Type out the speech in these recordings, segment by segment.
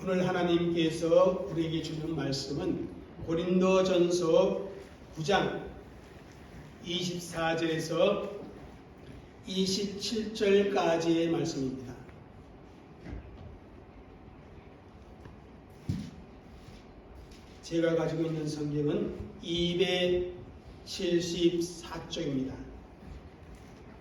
오늘 하나님께서 우리에게 주는 말씀은 고린도전서 9장 24절에서 27절까지의 말씀입니다. 제가 가지고 있는 성경은 274쪽입니다.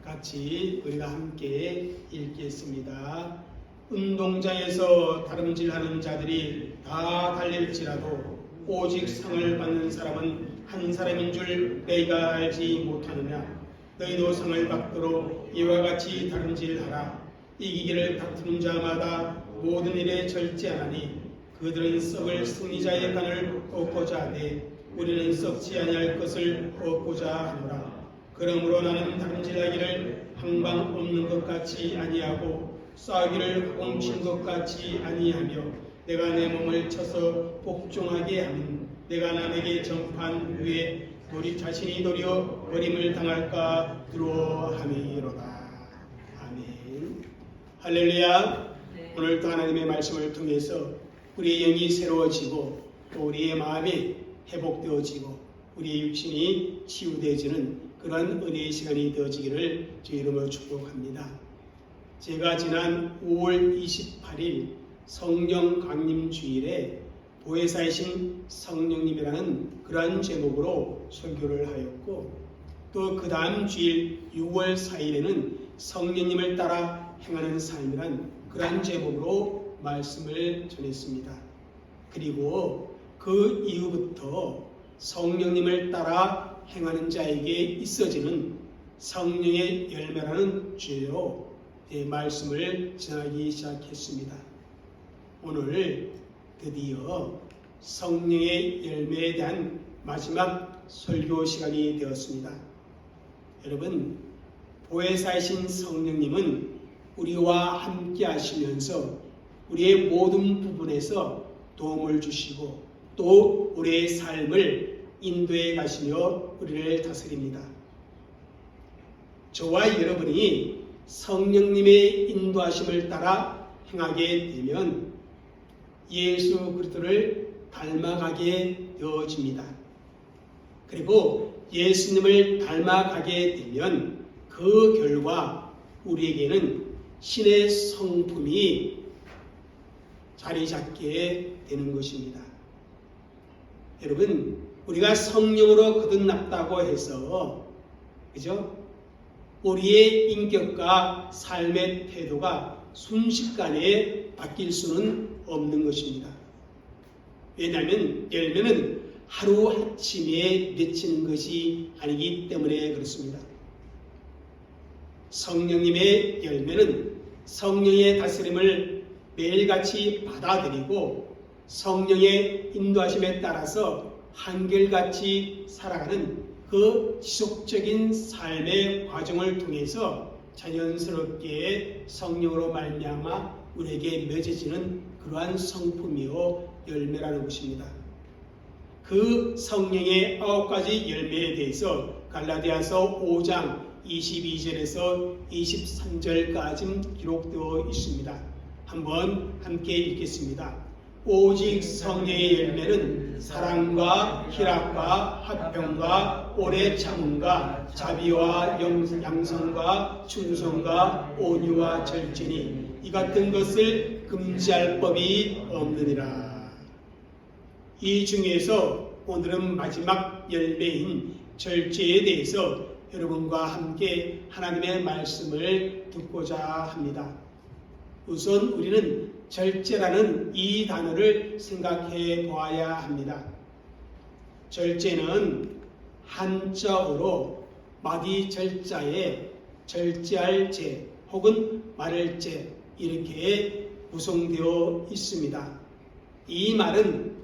같이 우리가 함께 읽겠습니다. 운동장에서 다름질하는 자들이 다 달릴지라도 오직 상을 받는 사람은 한 사람인 줄 너희가 알지 못하느냐. 너희도 상을 받도록 이와 같이 다름질하라. 이기기를 다투는 자마다 모든 일에 절제하나니 그들은 썩을 승리자의 간을 얻고자 하되 우리는 썩지 아니할 것을 얻고자 하노라. 그러므로 나는 다름질하기를 항방 없는 것 같이 아니하고 싸우기를 꽁친 것 같이 아니하며 내가 내 몸을 쳐서 복종하게 하면 내가 남에게 전판 후에 자신이 도리어 버림을 당할까 두려워함이로다. 아멘. 할렐루야. 네. 오늘도 하나님의 말씀을 통해서 우리의 영이 새로워지고 또 우리의 마음이 회복되어지고 우리의 육신이 치유되어지는 그런 은혜의 시간이 되어지기를 주의 이름으로 축복합니다. 제가 지난 5월 28일 성령 강림 주일에 보혜사이신 성령님이라는 그러한 제목으로 설교를 하였고 또 그 다음 주일 6월 4일에는 성령님을 따라 행하는 삶이란 그러한 제목으로 말씀을 전했습니다. 그리고 그 이후부터 성령님을 따라 행하는 자에게 있어지는 성령의 열매라는 주제로 말씀을 전하기 시작했습니다. 오늘 드디어 성령의 열매에 대한 마지막 설교 시간이 되었습니다. 여러분, 보혜사이신 성령님은 우리와 함께 하시면서 우리의 모든 부분에서 도움을 주시고 또 우리의 삶을 인도해 가시며 우리를 다스립니다. 저와 여러분이 성령님의 인도하심을 따라 행하게 되면 예수 그리스도를 닮아가게 되어집니다. 그리고 예수님을 닮아가게 되면 그 결과 우리에게는 신의 성품이 자리 잡게 되는 것입니다. 여러분, 우리가 성령으로 거듭났다고 해서 그죠? 우리의 인격과 삶의 태도가 순식간에 바뀔 수는 없는 것입니다. 왜냐하면 열매는 하루아침에 맺히는 것이 아니기 때문에 그렇습니다. 성령님의 열매는 성령의 다스림을 매일같이 받아들이고 성령의 인도하심에 따라서 한결같이 살아가는 그 지속적인 삶의 과정을 통해서 자연스럽게 성령으로 말미암아 우리에게 맺어지는 그러한 성품이요 열매라는 것입니다. 그 성령의 9가지 열매에 대해서 갈라디아서 5장 22절에서 23절까지 기록되어 있습니다. 한번 함께 읽겠습니다. 오직 성령의 열매는 사랑과 희락과 화평과 오래 참음과 자비와 양성과 충성과 온유와 절제니 이 같은 것을 금지할 법이 없느니라. 이 중에서 오늘은 마지막 열매인 절제에 대해서 여러분과 함께 하나님의 말씀을 듣고자 합니다. 우선 우리는 절제라는 이 단어를 생각해 보아야 합니다. 절제는 한자어로 마디 절자에 절제할 제 혹은 말할 제 이렇게 구성되어 있습니다. 이 말은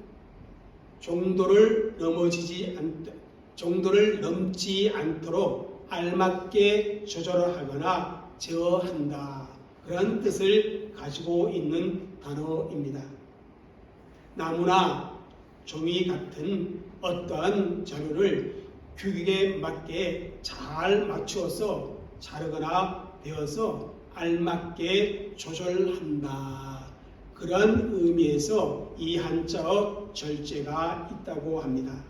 정도를 넘지 않도록 알맞게 조절하거나 제어한다. 그런 뜻을 가지고 있는 단어입니다. 나무나 종이 같은 어떠한 자료를 규격에 맞게 잘 맞추어서 자르거나 베어서 알맞게 조절한다. 그런 의미에서 이 한자어 절제가 있다고 합니다.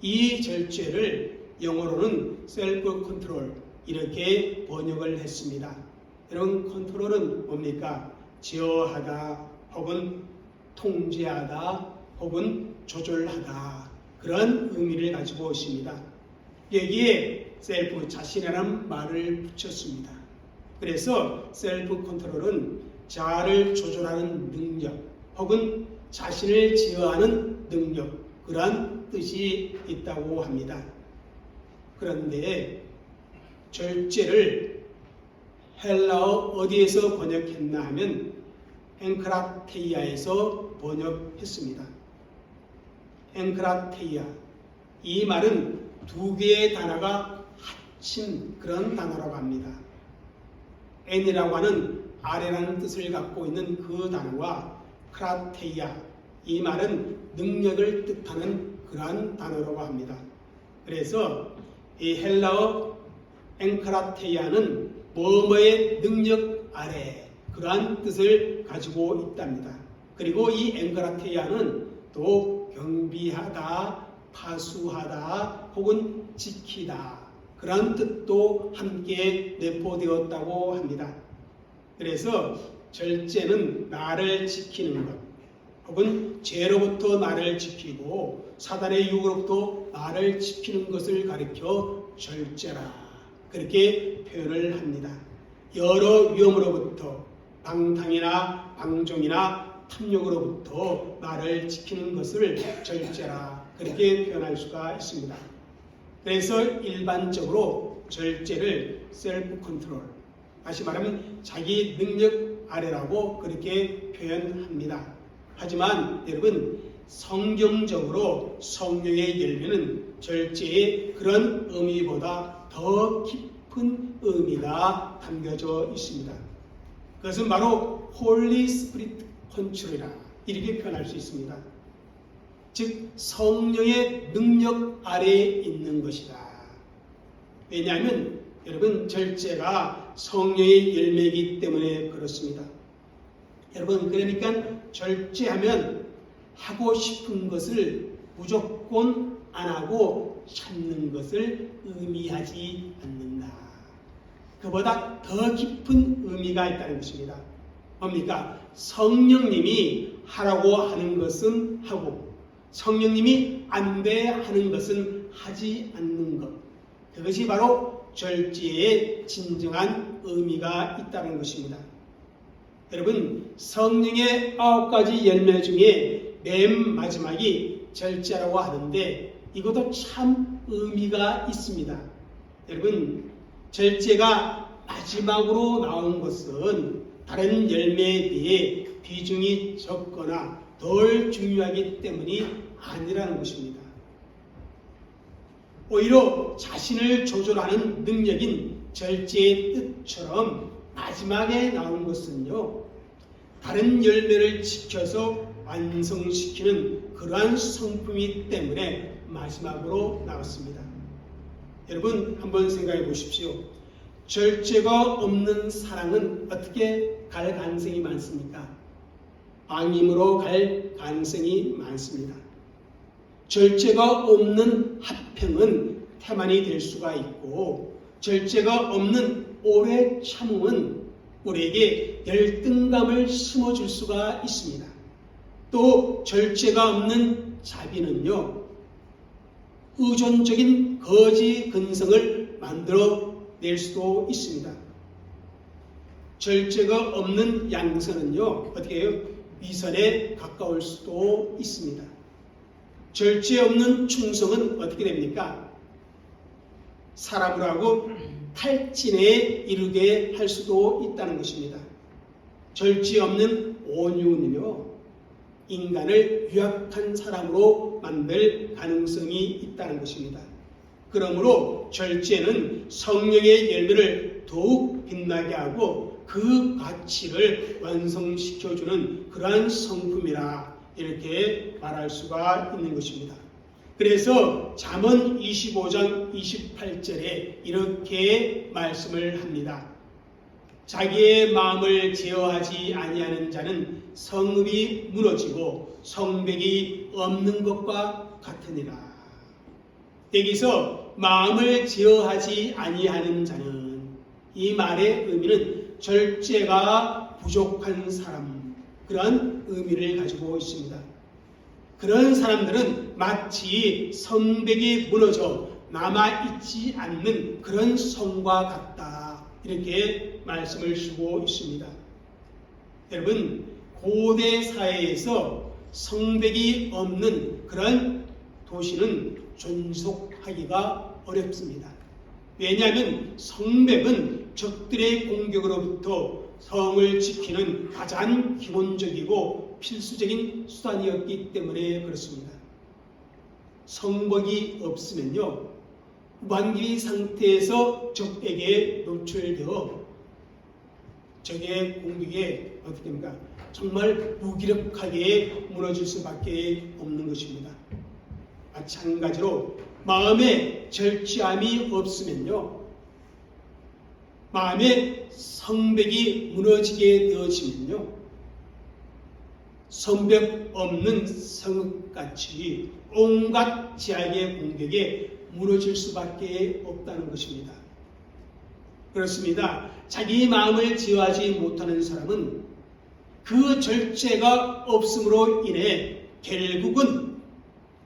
이 절제를 영어로는 셀프 컨트롤 이렇게 번역을 했습니다. 여러분, 컨트롤은 뭡니까? 제어하다 혹은 통제하다 혹은 조절하다, 그런 의미를 가지고 있습니다. 여기에 셀프, 자신이라는 말을 붙였습니다. 그래서 셀프 컨트롤은 자아를 조절하는 능력 혹은 자신을 제어하는 능력, 그러한 뜻이 있다고 합니다. 그런데 절제를 헬라어 어디에서 번역했나 하면 엔크라테이아에서 번역했습니다. 엔크라테이아, 이 말은 두 개의 단어가 합친 그런 단어라고 합니다. 엔이라고 하는 아래라는 뜻을 갖고 있는 그 단어와 크라테이아, 이 말은 능력을 뜻하는 그러한 단어라고 합니다. 그래서 이 헬라어 엔크라테이아는 뭐뭐의 능력 아래, 그러한 뜻을 가지고 있답니다. 그리고 이 엔크라테이아는 또 경비하다, 파수하다 혹은 지키다, 그런 뜻도 함께 내포되었다고 합니다. 그래서 절제는 나를 지키는 것 혹은 죄로부터 나를 지키고 사단의 유혹으로부터 나를 지키는 것을 가리켜 절제라, 그렇게 표현을 합니다. 여러 위험으로부터, 방탕이나 방종이나 탐욕으로부터 나를 지키는 것을 절제라, 그렇게 표현할 수가 있습니다. 그래서 일반적으로 절제를 셀프 컨트롤, 다시 말하면 자기 능력 아래라고 그렇게 표현합니다. 하지만 여러분, 성경적으로 성령의 열매는 절제의 그런 의미보다 더 깊은 의미가 담겨져 있습니다. 그것은 바로 홀리 스피릿 컨트롤이라 이렇게 표현할 수 있습니다. 즉 성령의 능력 아래에 있는 것이다. 왜냐하면 여러분, 절제가 성령의 열매이기 때문에 그렇습니다. 여러분, 그러니까 절제하면 하고 싶은 것을 무조건 안 하고 참는 것을 의미하지 않는다. 그보다 더 깊은 의미가 있다는 것입니다. 뭡니까? 성령님이 하라고 하는 것은 하고 성령님이 안 돼 하는 것은 하지 않는 것, 그것이 바로 절제의 진정한 의미가 있다는 것입니다. 여러분, 성령의 9가지 열매 중에 맨 마지막이 절제라고 하는데 이것도 참 의미가 있습니다. 여러분, 절제가 마지막으로 나온 것은 다른 열매에 비해 비중이 적거나 덜 중요하기 때문이 아니라는 것입니다. 오히려 자신을 조절하는 능력인 절제의 뜻처럼 마지막에 나온 것은요, 다른 열매를 지켜서 완성시키는 그러한 성품이기 때문에 마지막으로 나왔습니다. 여러분, 한번 생각해 보십시오. 절제가 없는 사랑은 어떻게 갈 가능성이 많습니까? 앙임으로 갈 가능성이 많습니다. 절제가 없는 합평은 태만이 될 수가 있고, 절제가 없는 오래 참음은 우리에게 열등감을 심어줄 수가 있습니다. 또 절제가 없는 자비는요, 의존적인 거지 근성을 만들어 낼 수도 있습니다. 절제가 없는 양선은요, 어떻게 해요? 위선에 가까울 수도 있습니다. 절제 없는 충성은 어떻게 됩니까? 사람을 하고 탈진에 이르게 할 수도 있다는 것입니다. 절제 없는 온유는요, 인간을 유약한 사람으로 만들 가능성이 있다는 것입니다. 그러므로 절제는 성령의 열매를 더욱 빛나게 하고 그 가치를 완성시켜주는 그러한 성품이라 이렇게 말할 수가 있는 것입니다. 그래서 잠언 25장 28절에 이렇게 말씀을 합니다. 자기의 마음을 제어하지 아니하는 자는 성읍이 무너지고 성벽이 없는 것과 같으니라. 여기서 마음을 제어하지 아니하는 자는, 이 말의 의미는 절제가 부족한 사람, 그런 의미를 가지고 있습니다. 그런 사람들은 마치 성벽이 무너져 남아있지 않는 그런 성과 같다, 이렇게 말씀을 주고 있습니다. 여러분, 고대 사회에서 성벽이 없는 그런 도시는 존속하기가 어렵습니다. 왜냐하면 성벽은 적들의 공격으로부터 성을 지키는 가장 기본적이고 필수적인 수단이었기 때문에 그렇습니다. 성벽이 없으면요, 무방비 상태에서 적에게 노출되어 적의 공격에 어떻게 됩니까? 정말 무기력하게 무너질 수밖에 없는 것입니다. 마찬가지로 마음에 절제함이 없으면요, 마음의 성벽이 무너지게 되어지면요, 성벽 없는 성읍같이 온갖 제약의 공격에 무너질 수밖에 없다는 것입니다. 그렇습니다. 자기 마음을 제어하지 못하는 사람은 그 절제가 없음으로 인해 결국은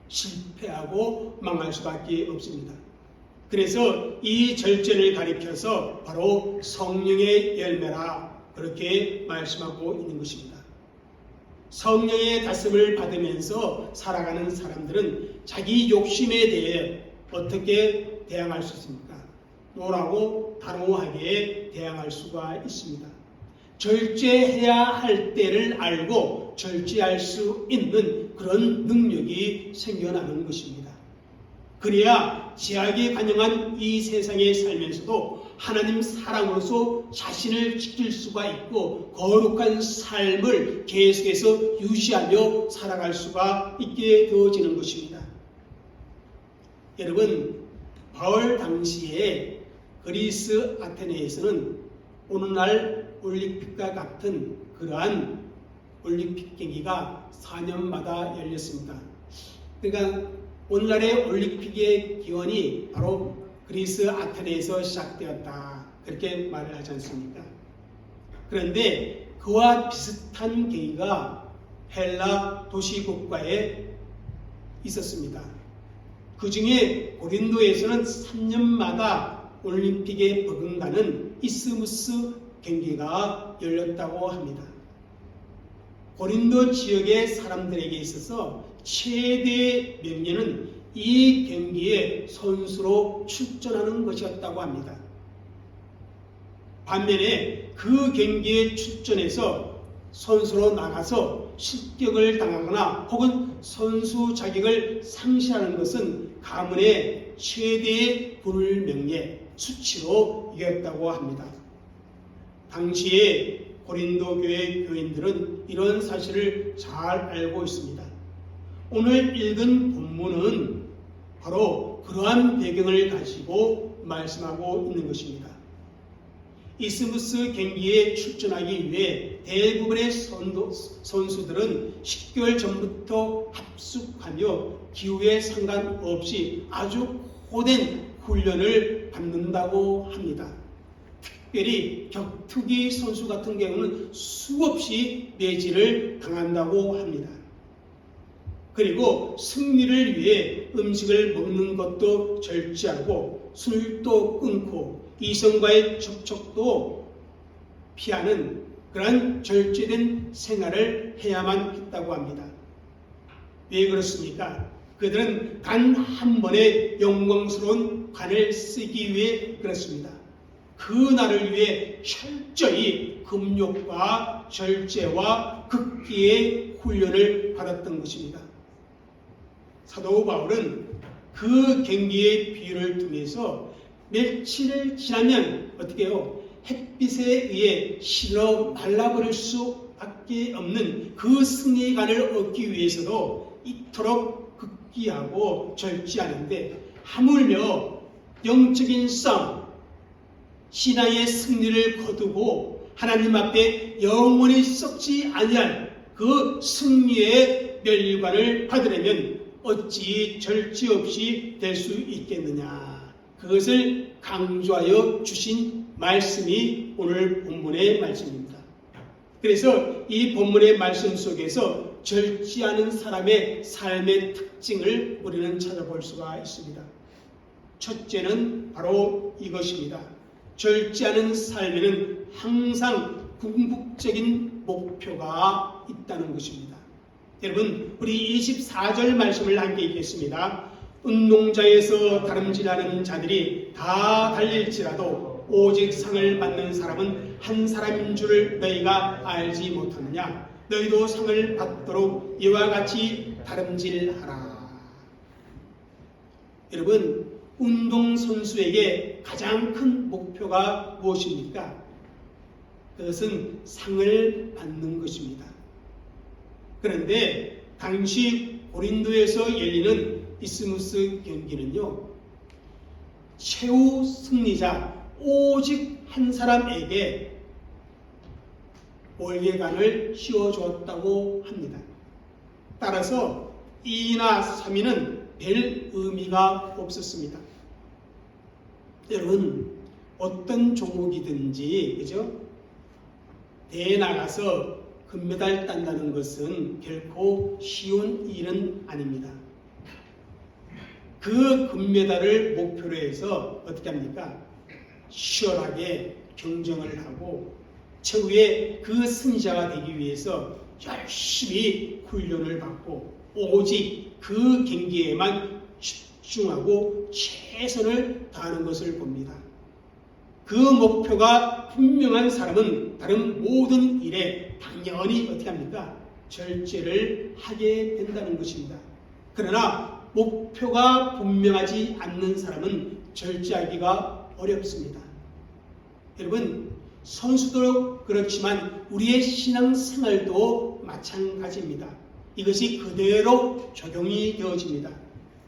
실패하고 망할 수밖에 없습니다. 그래서 이 절제를 가리켜서 바로 성령의 열매라, 그렇게 말씀하고 있는 것입니다. 성령의 다스림을 받으면서 살아가는 사람들은 자기 욕심에 대해 어떻게 대항할 수 있습니까? 노라고 단호하게 대항할 수가 있습니다. 절제해야 할 때를 알고 절제할 수 있는 그런 능력이 생겨나는 것입니다. 그래야 제약에 반영한 이 세상에 살면서도 하나님 사랑으로서 자신을 지킬 수가 있고 거룩한 삶을 계속해서 유지하며 살아갈 수가 있게 되어지는 것입니다. 여러분, 바울 당시에 그리스 아테네에서는 오늘날 올림픽과 같은 그러한 올림픽 경기가 4년마다 열렸습니다. 그러니까 오늘날의 올림픽의 기원이 바로 그리스 아테네에서 시작되었다, 그렇게 말을 하지 않습니까? 그런데 그와 비슷한 계기가 헬라 도시국가에 있었습니다. 그 중에 고린도에서는 3년마다 올림픽에 버금가는 이스무스 경기가 열렸다고 합니다. 고린도 지역의 사람들에게 있어서 최대의 명예는 이 경기에 선수로 출전하는 것이었다고 합니다. 반면에 그 경기에 출전해서 선수로 나가서 실격을 당하거나 혹은 선수 자격을 상실하는 것은 가문의 최대의 불명예, 수치로 여겼다고 합니다. 당시에 고린도 교회 교인들은 이런 사실을 잘 알고 있습니다. 오늘 읽은 본문은 바로 그러한 배경을 가지고 말씀하고 있는 것입니다. 이스무스 경기에 출전하기 위해 대부분의 선수들은 10개월 전부터 합숙하며 기후에 상관없이 아주 고된 훈련을 받는다고 합니다. 특별히 격투기 선수 같은 경우는 수없이 매질을 당한다고 합니다. 그리고 승리를 위해 음식을 먹는 것도 절제하고 술도 끊고 이성과의 접촉도 피하는 그런 절제된 생활을 해야만 했다고 합니다. 왜 그렇습니까? 그들은 단 한 번의 영광스러운 관을 쓰기 위해 그렇습니다. 그 날을 위해 철저히 금욕과 절제와 극기의 훈련을 받았던 것입니다. 사도 바울은 그 경기의 비유를 통해서 며칠을 지나면 어떻게 해요? 햇빛에 의해 실어 말라버릴 수밖에 없는 그 승리관을 얻기 위해서도 이토록 극기하고 절제하는데, 하물며 영적인 싸움, 신앙의 승리를 거두고 하나님 앞에 영원히 썩지 아니할 그 승리의 멸관을 받으려면 어찌 절제 없이 될 수 있겠느냐. 그것을 강조하여 주신 말씀이 오늘 본문의 말씀입니다. 그래서 이 본문의 말씀 속에서 절제하는 사람의 삶의 특징을 우리는 찾아볼 수가 있습니다. 첫째는 바로 이것입니다. 절제하는 삶에는 항상 궁극적인 목표가 있다는 것입니다. 여러분, 우리 24절 말씀을 함께 읽겠습니다. 운동장에서 다름질하는 자들이 다 달릴지라도 오직 상을 받는 사람은 한 사람인 줄을 너희가 알지 못하느냐. 너희도 상을 받도록 이와 같이 다름질하라. 여러분, 운동선수에게 가장 큰 목표가 무엇입니까? 그것은 상을 받는 것입니다. 그런데 당시 고린도에서 열리는 이스무스 경기는요, 최후 승리자 오직 한 사람에게 월계관을 씌워주었다고 합니다. 따라서 2위나 3위는 별 의미가 없었습니다. 여러분, 어떤 종목이든지 그죠? 대회 나가서 금메달 딴다는 것은 결코 쉬운 일은 아닙니다. 그 금메달을 목표로 해서 어떻게 합니까? 치열하게 경쟁을 하고 최후의 그 승자가 되기 위해서 열심히 훈련을 받고 오직 그 경기에만 집중하고 최선을 다하는 것을 봅니다. 그 목표가 분명한 사람은 다른 모든 일에 당연히 어떻게 합니까? 절제를 하게 된다는 것입니다. 그러나 목표가 분명하지 않는 사람은 절제하기가 어렵습니다. 여러분, 선수도 그렇지만 우리의 신앙생활도 마찬가지입니다. 이것이 그대로 적용이 되어집니다.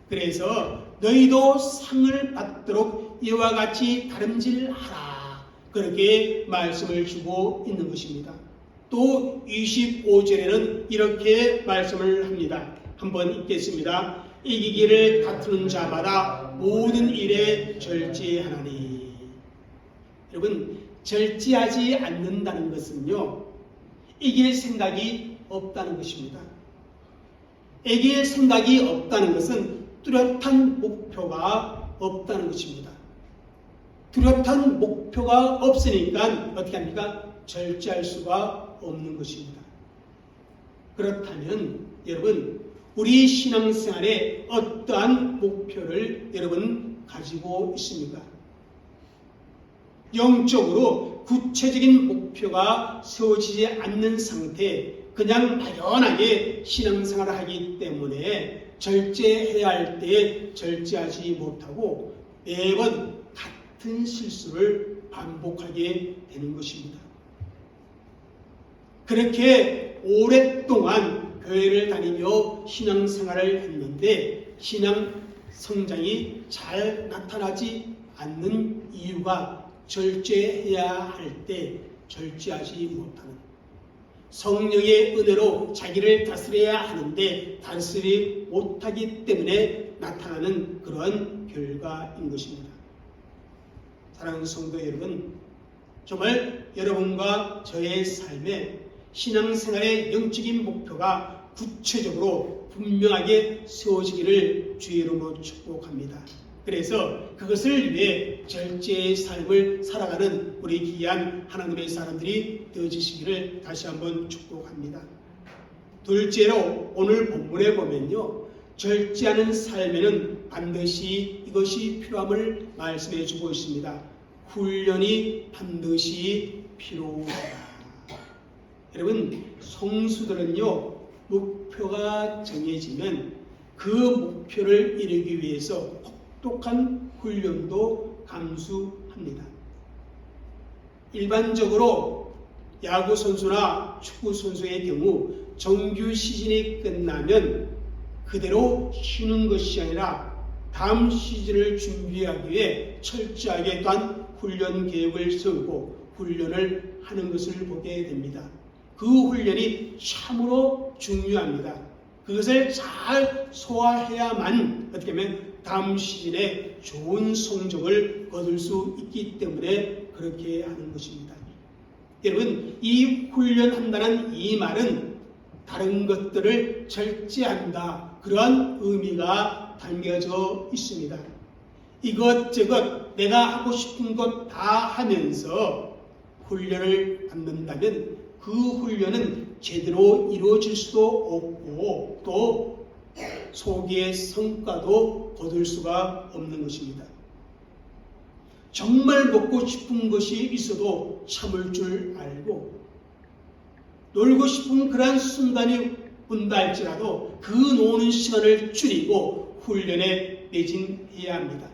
그래서 너희도 상을 받도록 이와 같이 다름질하라. 그렇게 말씀을 주고 있는 것입니다. 또 25절에는 이렇게 말씀을 합니다. 한번 읽겠습니다. 이기기를 다투는 자마다 모든 일에 절제하나니. 여러분, 절제하지 않는다는 것은요, 이길 생각이 없다는 것입니다. 이길 생각이 없다는 것은 뚜렷한 목표가 없다는 것입니다. 뚜렷한 목표가 없으니까 어떻게 합니까? 절제할 수가 없는 것입니다. 그렇다면 여러분, 우리 신앙생활에 어떠한 목표를 여러분 가지고 있습니까? 영적으로 구체적인 목표가 세워지지 않는 상태에 그냥 막연하게 신앙생활을 하기 때문에 절제해야 할 때 절제하지 못하고 매번 같은 실수를 반복하게 되는 것입니다. 그렇게 오랫동안 교회를 다니며 신앙생활을 했는데 신앙 성장이 잘 나타나지 않는 이유가 절제해야 할 때 절제하지 못하는, 성령의 은혜로 자기를 다스려야 하는데 다스리지 못하기 때문에 나타나는 그러한 결과인 것입니다. 사랑하는 성도 여러분, 정말 여러분과 저의 삶에 신앙생활의 영적인 목표가 구체적으로 분명하게 세워지기를 주의 이름으로 축복합니다. 그래서 그것을 위해 절제의 삶을 살아가는 우리 귀한 하나님의 사람들이 되어주시기를 다시 한번 축복합니다. 둘째로 오늘 본문에 보면요, 절제하는 삶에는 반드시 이것이 필요함을 말씀해 주고 있습니다. 훈련이 반드시 필요하다. 여러분, 성수들은요, 목표가 정해지면 그 목표를 이루기 위해서 똑똑한 훈련도 감수합니다. 일반적으로 야구 선수나 축구 선수의 경우 정규 시즌이 끝나면 그대로 쉬는 것이 아니라 다음 시즌을 준비하기 위해 철저하게 또한 훈련 계획을 세우고 훈련을 하는 것을 보게 됩니다. 그 훈련이 참으로 중요합니다. 그것을 잘 소화해야만 어떻게 하면 다음 시즌에 좋은 성적을 거둘 수 있기 때문에 그렇게 하는 것입니다. 여러분, 이 훈련한다는 이 말은 다른 것들을 절제한다, 그런 의미가 담겨져 있습니다. 이것저것 내가 하고 싶은 것 다 하면서 훈련을 받는다면 그 훈련은 제대로 이루어질 수도 없고 또 소기의 성과도 거둘 수가 없는 것입니다. 정말 먹고 싶은 것이 있어도 참을 줄 알고 놀고 싶은 그러한 순간이 온다 할지라도 그 노는 시간을 줄이고 훈련에 매진해야 합니다.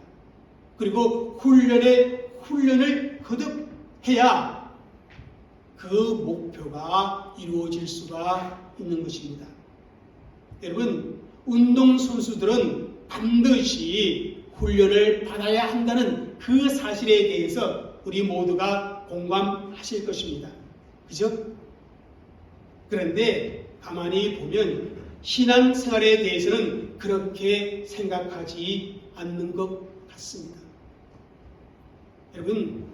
그리고 훈련을 거듭해야 그 목표가 이루어질 수가 있는 것입니다. 여러분, 운동선수들은 반드시 훈련을 받아야 한다는 그 사실에 대해서 우리 모두가 공감하실 것입니다. 그죠? 그런데 가만히 보면 신앙생활에 대해서는 그렇게 생각하지 않는 것 같습니다. 여러분,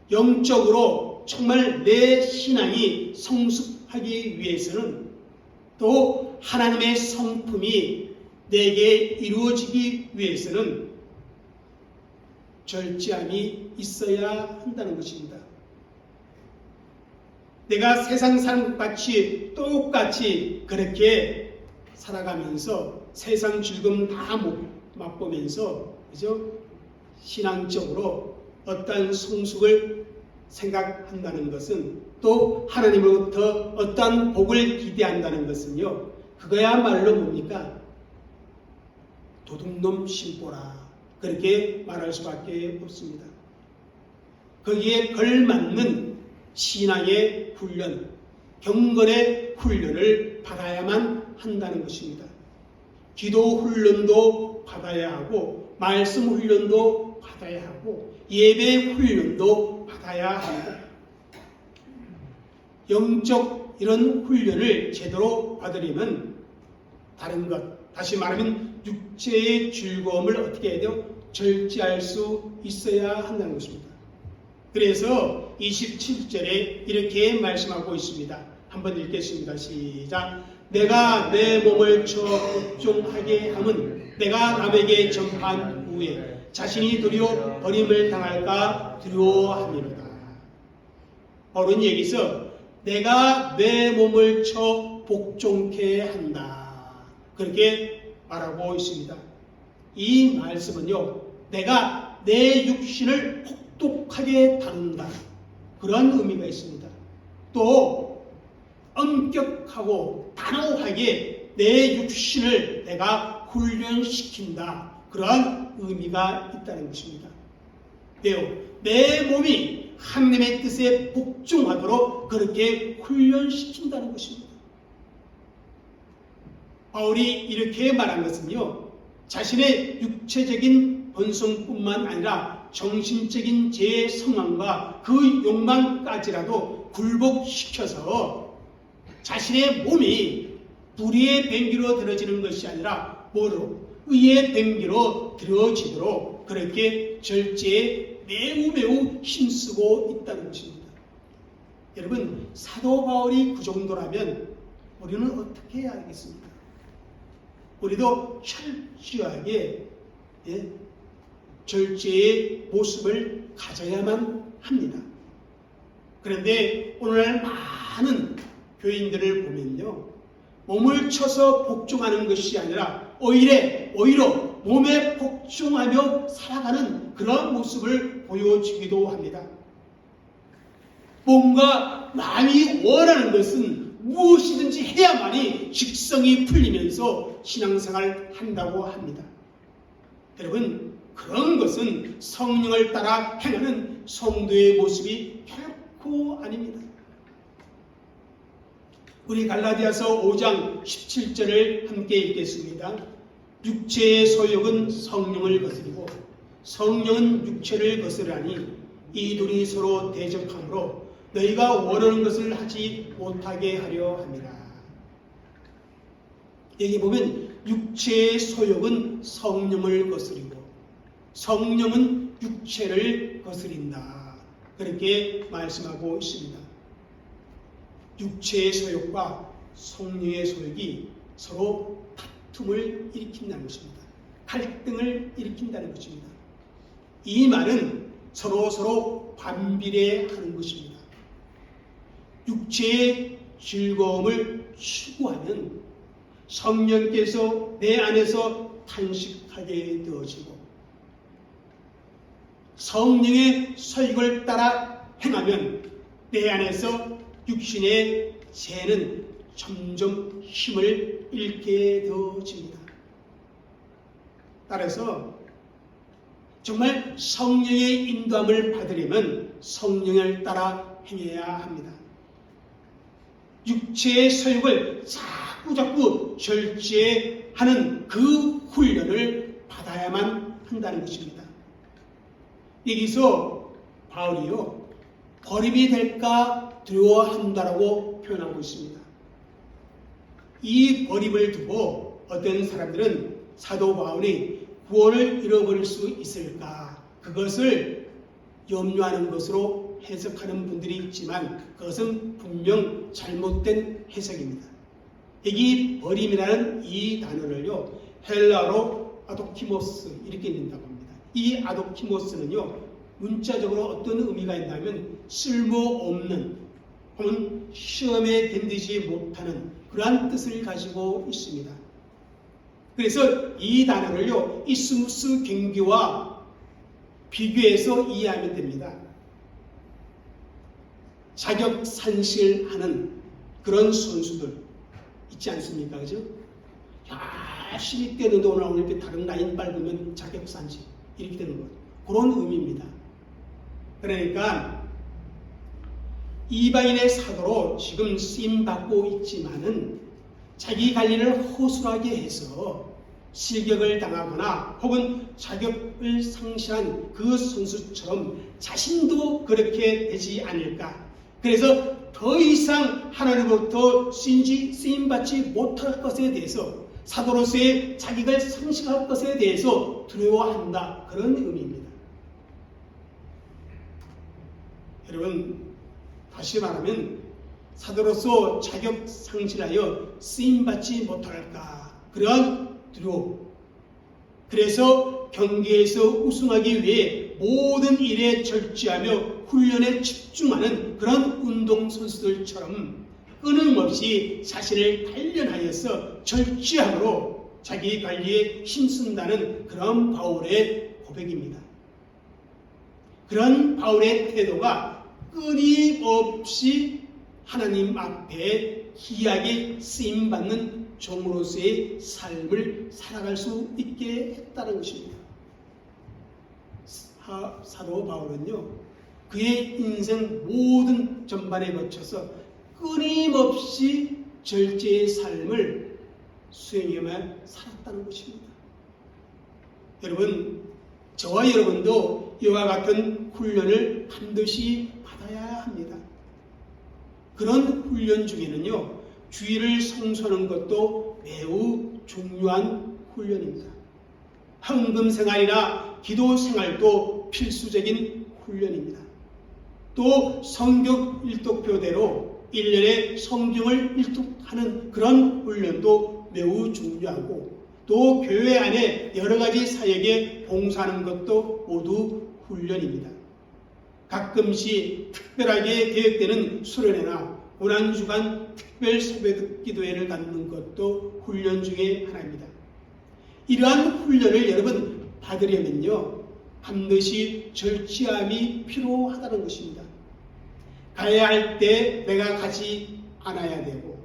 영적으로 정말 내 신앙이 성숙하기 위해서는 또 하나님의 성품이 내게 이루어지기 위해서는 절제함이 있어야 한다는 것입니다. 내가 세상 사람같이 똑같이 그렇게 살아가면서 세상 즐거움 다 맛보면서, 그죠? 신앙적으로 어떠한 성숙을 생각한다는 것은 또 하나님으로부터 어떠한 복을 기대한다는 것은요, 그거야말로 뭡니까? 도둑놈 심보라, 그렇게 말할 수밖에 없습니다. 거기에 걸맞는 신앙의 훈련, 경건의 훈련을 받아야만 한다는 것입니다. 기도 훈련도 받아야 하고 말씀 훈련도 받아야 하고 예배 훈련도 받아야 합니다. 영적 이런 훈련을 제대로 받으려면 다른 것, 다시 말하면 육체의 즐거움을 어떻게 해야 돼요? 절제할 수 있어야 한다는 것입니다. 그래서 27절에 이렇게 말씀하고 있습니다. 한번 읽겠습니다. 시작. 내가 내 몸을 쳐 복종하게 함은 내가 남에게 전파한 후에 자신이 도리어 버림을 당할까 두려워함이로다. 바울은 여기서 내가 내 몸을 쳐 복종케 한다, 그렇게 말하고 있습니다. 이 말씀은요, 내가 내 육신을 혹독하게 다룬다, 그런 의미가 있습니다. 또 엄격하고 단호하게 내 육신을 내가 훈련시킨다, 그러한 의미가 있다는 것입니다. 왜요? 내 몸이 하나님의 뜻에 복종하도록 그렇게 훈련시킨다는 것입니다. 바울이 이렇게 말한 것은요, 자신의 육체적인 본성뿐만 아니라 정신적인 제 성향과 그 욕망까지라도 굴복시켜서 자신의 몸이 불의의 병기로 들어지는 것이 아니라 뭐로? 의의 병기로 들어지도록 그렇게 절제에 매우 힘쓰고 있다는 것입니다. 여러분, 사도 바울이 그 정도라면 우리는 어떻게 해야 하겠습니까? 우리도 철저하게 절제의 모습을 가져야만 합니다. 그런데 오늘날 많은 교인들을 보면요, 몸을 쳐서 복종하는 것이 아니라 오히려 몸에 복종하며 살아가는 그런 모습을 보여주기도 합니다. 뭔가 마음이 원하는 것은 무엇이든지 해야만이 직성이 풀리면서 신앙생활을 한다고 합니다. 여러분, 그런 것은 성령을 따라 행하는 성도의 모습이 결코 아닙니다. 우리 갈라디아서 5장 17절을 함께 읽겠습니다. 육체의 소욕은 성령을 거스리고 성령은 육체를 거스르니 이 둘이 서로 대적하므로 너희가 원하는 것을 하지 못하게 하려 합니다. 여기 보면 육체의 소욕은 성령을 거스리고 성령은 육체를 거스린다. 그렇게 말씀하고 있습니다. 육체의 소욕과 성령의 소욕이 서로 다툼을 일으킨다는 것입니다. 갈등을 일으킨다는 것입니다. 이 말은 서로 반비례하는 것입니다. 육체의 즐거움을 추구하면 성령께서 내 안에서 탄식하게 되어지고 성령의 설익을 따라 행하면 내 안에서 육신의 죄는 점점 힘을 잃게 되어집니다. 따라서 정말 성령의 인도함을 받으려면 성령을 따라 행해야 합니다. 육체의 소욕을 자꾸 절제하는 그 훈련을 받아야만 한다는 것입니다. 여기서 바울이요, 버림이 될까 두려워한다라고 표현하고 있습니다. 이 버림을 두고 어떤 사람들은 사도 바울이 구원을 잃어버릴 수 있을까, 그것을 염려하는 것으로 해석하는 분들이 있지만 그것은 분명 잘못된 해석입니다. 여기 버림이라는 이 단어를요, 헬라어로 아도키모스 이렇게 읽는다고 합니다. 이 아도키모스는요, 문자적으로 어떤 의미가 있냐면 쓸모없는 혹은 시험에 견디지 못하는 그러한 뜻을 가지고 있습니다. 그래서 이 단어를요, 이스무스 경기와 비교해서 이해하면 됩니다. 자격 산실하는 그런 선수들 있지 않습니까? 그죠? 열심히 뛰는데 오늘 이렇게 다른 라인 밟으면 자격 산실 이렇게 되는 것, 그런 의미입니다. 그러니까 이방인의 사도로 지금 쓰임받고 있지만은 자기 관리를 허술하게 해서 실격을 당하거나 혹은 자격을 상실한 그 선수처럼 자신도 그렇게 되지 않을까. 그래서 더 이상 하나님으로부터 쓰임받지 못할 것에 대해서, 사도로서의 자격을 상실할 것에 대해서 두려워한다, 그런 의미입니다. 여러분, 다시 말하면 사도로서 자격 상실하여 쓰임받지 못할까, 그러한 두려움. 그래서 경기에서 우승하기 위해 모든 일에 절제하며 훈련에 집중하는 그런 운동선수들처럼 끊임없이 자신을 단련하여서 절제함으로 자기 관리에 힘쓴다는 그런 바울의 고백입니다. 그런 바울의 태도가 끊임없이 하나님 앞에 귀하게 쓰임받는 종으로서의 삶을 살아갈 수 있게 했다는 것입니다. 사도 바울은요, 그의 인생 모든 전반에 거쳐서 끊임없이 절제의 삶을 수행하며 살았다는 것입니다. 여러분, 저와 여러분도 이와 같은 훈련을 반드시 받아야 합니다. 그런 훈련 중에는요, 주의를 성수하는 것도 매우 중요한 훈련입니다. 헌금 생활이나 기도 생활도 필수적인 훈련입니다. 또 성경 일독표대로 1년에 성경을 일독하는 그런 훈련도 매우 중요하고, 또 교회 안에 여러 가지 사역에 봉사하는 것도 모두 훈련입니다. 가끔씩 특별하게 계획되는 수련회나 고난주간 특별 새벽 기도회를 갖는 것도 훈련 중에 하나입니다. 이러한 훈련을 여러분 받으려면요, 반드시 절제함이 필요하다는 것입니다. 가야 할 때 내가 가지 않아야 되고,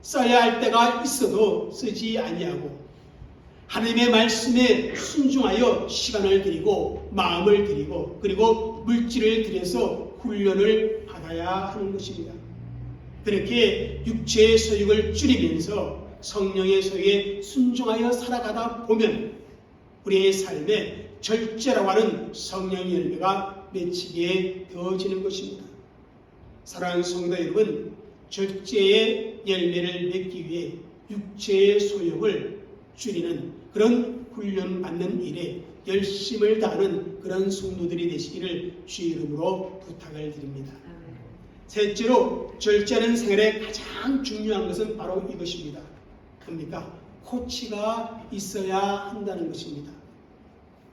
써야 할 때가 있어도 쓰지 아니하고, 하나님의 말씀에 순종하여 시간을 드리고 마음을 드리고 그리고 물질을 들여서 훈련을 받아야 하는 것입니다. 그렇게 육체의 소욕을 줄이면서 성령의 소욕에 순종하여 살아가다 보면 우리의 삶에 절제라고 하는 성령의 열매가 맺히게 되어지는 것입니다. 사랑하는 성도 여러분, 절제의 열매를 맺기 위해 육체의 소욕을 줄이는 그런 훈련받는 일에 열심을 다하는 그런 성도들이 되시기를 주의 이름으로 부탁을 드립니다. 셋째로, 절제하는 생활의 가장 중요한 것은 바로 이것입니다. 뭡니까? 코치가 있어야 한다는 것입니다.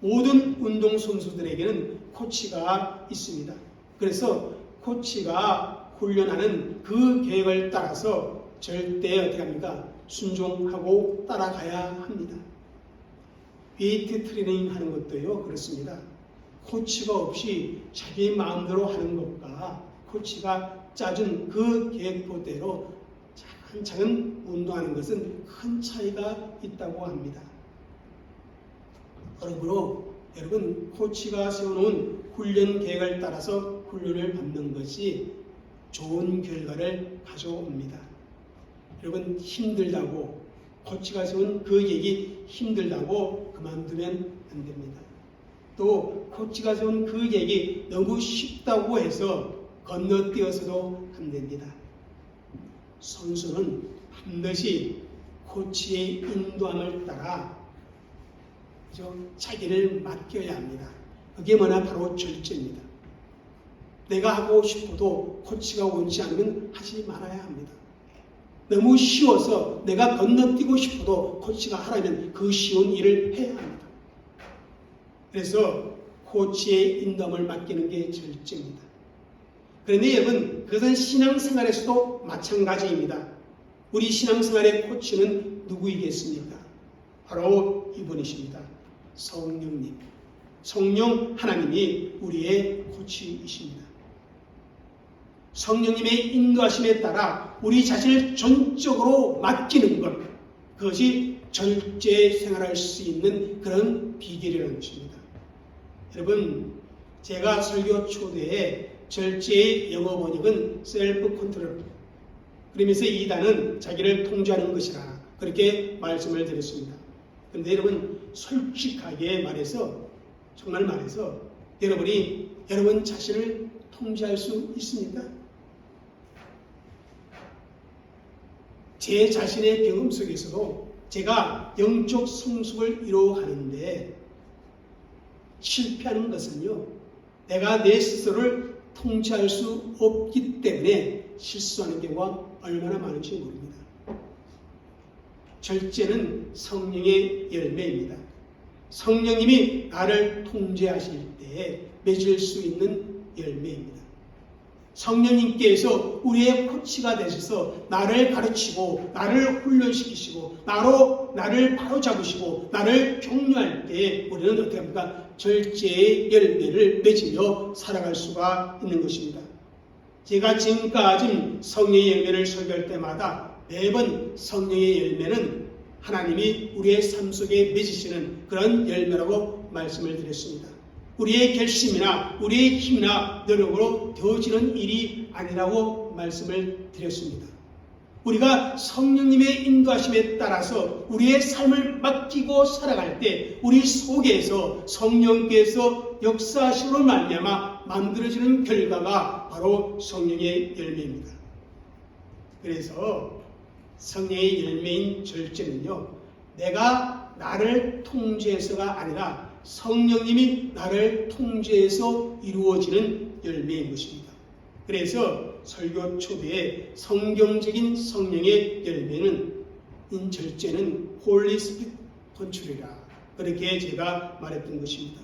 모든 운동선수들에게는 코치가 있습니다. 그래서 코치가 훈련하는 그 계획을 따라서 절대 어떻게 합니까? 순종하고 따라가야 합니다. 웨이트 트레이닝 하는 것도요, 그렇습니다. 코치가 없이 자기 마음대로 하는 것과 코치가 짜준 그 계획표대로 차근차근 운동하는 것은 큰 차이가 있다고 합니다. 그러므로 여러분, 코치가 세워놓은 훈련 계획을 따라서 훈련을 받는 것이 좋은 결과를 가져옵니다. 여러분, 힘들다고 코치가 세운 그 계획이 힘들다고 그만두면 안 됩니다. 또 코치가 세운 그 계획이 너무 쉽다고 해서 건너뛰어서도 안 됩니다. 선수는 반드시 코치의 인도함을 따라 자기를 맡겨야 합니다. 그게 뭐냐? 바로 절제입니다. 내가 하고 싶어도 코치가 원치 않으면 하지 말아야 합니다. 너무 쉬워서 내가 건너뛰고 싶어도 코치가 하라면 그 쉬운 일을 해야 합니다. 그래서 코치의 인도함을 맡기는 게 절제입니다. 그런데 여러분, 그것은 신앙생활에서도 마찬가지입니다. 우리 신앙생활의 코치는 누구이겠습니까? 바로 이분이십니다. 성령님. 성령 하나님이 우리의 코치이십니다. 성령님의 인도하심에 따라 우리 자신을 전적으로 맡기는 것, 그것이 절제 생활할 수 있는 그런 비결이라는 것입니다. 여러분, 제가 설교 초대에 절제의 영어 번역은 셀프 컨트롤, 그러면서 이 단은 자기를 통제하는 것이라 그렇게 말씀을 드렸습니다. 그런데 여러분, 솔직하게 말해서, 정말 말해서 여러분이 여러분 자신을 통제할 수 있습니까? 제 자신의 경험 속에서도 제가 영적 성숙을 이루어가는데 실패하는 것은요, 내가 내 스스로를 통제할 수 없기 때문에 실수하는 경우가 얼마나 많은지 모릅니다. 절제는 성령의 열매입니다. 성령님이 나를 통제하실 때에 맺을 수 있는 열매입니다. 성령님께서 우리의 코치가 되셔서 나를 가르치고 나를 훈련시키시고 나를 바로잡으시고 나를 격려할 때 우리는 어떻게 합니까? 절제의 열매를 맺으며 살아갈 수가 있는 것입니다. 제가 지금까지 성령의 열매를 설교할 때마다 매번 성령의 열매는 하나님이 우리의 삶 속에 맺으시는 그런 열매라고 말씀을 드렸습니다. 우리의 결심이나 우리의 힘이나 노력으로 되어지는 일이 아니라고 말씀을 드렸습니다. 우리가 성령님의 인도하심에 따라서 우리의 삶을 맡기고 살아갈 때 우리 속에서 성령께서 역사하심으로 말미암아 만들어지는 결과가 바로 성령의 열매입니다. 그래서 성령의 열매인 절제는요, 내가 나를 통제해서가 아니라 성령님이 나를 통제해서 이루어지는 열매인 것입니다. 그래서 설교 초대에 성경적인 성령의 열매는 절제는 홀리 스피릿 컨트롤이라 그렇게 제가 말했던 것입니다.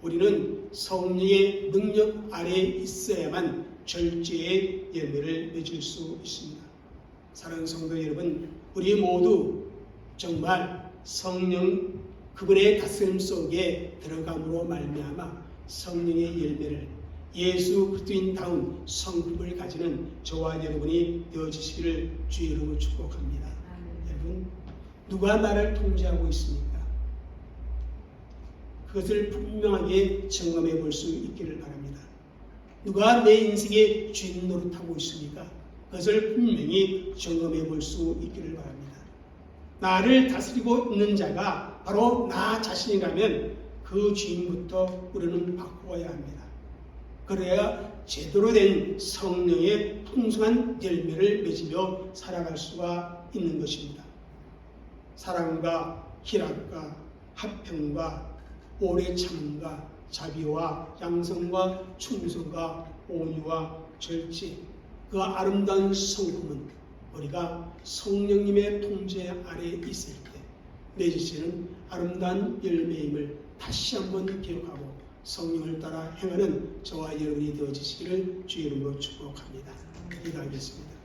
우리는 성령의 능력 아래에 있어야만 절제의 열매를 맺을 수 있습니다. 사랑하는 성도 여러분, 우리 모두 정말 성령 그분의 다스림 속에 들어감으로 말미암아 성령의 열매를 예수 그리스도인다운 성품을 가지는 저와 여러분이 되어주시기를 주의 이름으로 축복합니다. 여러분, 누가 나를 통제하고 있습니까? 그것을 분명하게 점검해 볼 수 있기를 바랍니다. 누가 내 인생의 주인 노릇하고 있습니까? 그것을 분명히 점검해 볼 수 있기를 바랍니다. 나를 다스리고 있는 자가 바로 나 자신이라면 그 주인부터 우리는 바꾸어야 합니다. 그래야 제대로 된 성령의 풍성한 열매를 맺으며 살아갈 수가 있는 것입니다. 사랑과 희락과 화평과 오래 참음과 자비와 양성과 충성과 온유와 절제, 그 아름다운 성품은 우리가 성령님의 통제 아래 있을 때 맺으시는 아름다운 열매임을 다시 한번 기억하고 성령을 따라 행하는 저와 여러분이 되어지시기를 주의 이름으로 축복합니다. 기도하겠습니다.